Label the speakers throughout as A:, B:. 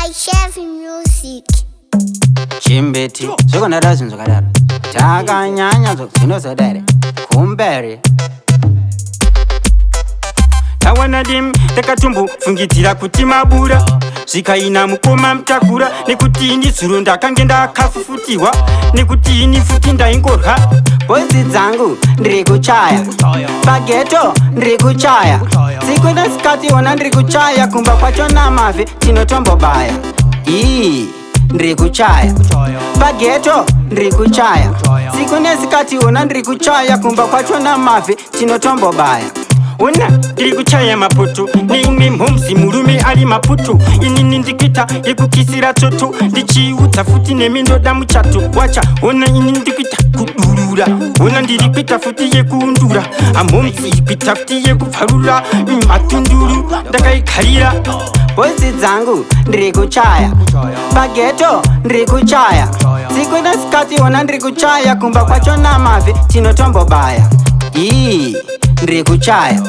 A: by Chevy Music.
B: Chimbeti sokonara sinzokarara takanyanya zvinozodare kumberi tawana dim takatombofungidzira kuti mabura zvikaina mukoma mutakura nekuti ini zuro ndakange ndakafufutiwa nekuti ini futi ndaingorya bhodzi dzangu ndiri kuchaya pageto ndiri kuchaya tsiku nesikati ona ndiri kuchaya kumba kwacho namavhe tinotombobaya ndiri kuchaya pageto ndiri kuchaya tsiku nesikati ona ndiri kuchaya kumba kwacho namavhe tinotombobaya ona ndiri kuchaya mapoto neimwe mhomzi murume ari maputo inini ndikuita yekukisira toto ndichiudza futi nemi ndoda muchato wacha ona ini ndikuita kudurura ona ndiri kuita futi yekuundura amhomzi ikuita futi yekubvarura matunduru ndakaigarira bhodzi dzangu ndiri kuchaya pageto ndiri kuchaya tsiku nesikati ona ndiri kuchaya kumba kwacho namavhe tinotombobaya ndiri kuchaya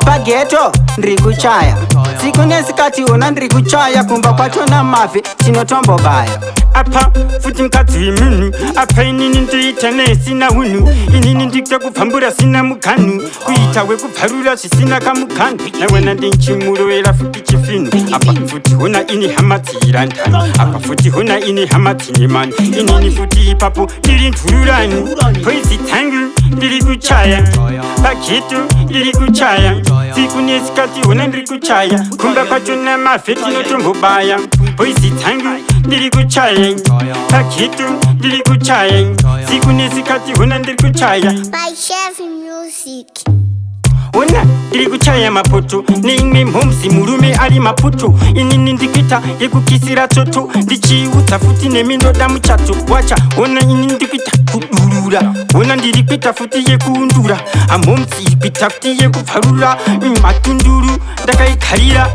B: pageto ndiri kuchaya tsiku nesikati ona ndiri kuchaya kumba kwacho namavhe tinotombobaya apa futi mukadzi wemunhu apa inini ndoita nesina unhu inini ndikuita kubvambura sina muganhu kuita wekubvarura zvisina kamuganhu nawana ndinchimurovera futi chifinhu apa futi hona ini hama dziirandani apa futi hona ini hama dzinemani inini futi ipapo ndiri ndururani poizi dzangu ndiri kuchaya pageto ndiri kuchaya tsiku nesikati hona ndiri kuchaya kumba kwacho namavhe tinotombobaya poizi dzangu ndiri kuchaya pageto ndiri kuchaya tsiku nesikati hona ndiri kuchaya
A: By Chevy Music.
B: ona ndiri kuchaya mapoto neimwe mhomzi murume ari maputo inini ndikuita yekukisira toto ndichiudza futi nemi ndoda muchato wacha ona ini ndikuita kudurura ona ndiri kuita futi yekuundura amhomzi ikuita futi yekubvarura matunduru ndakaigarira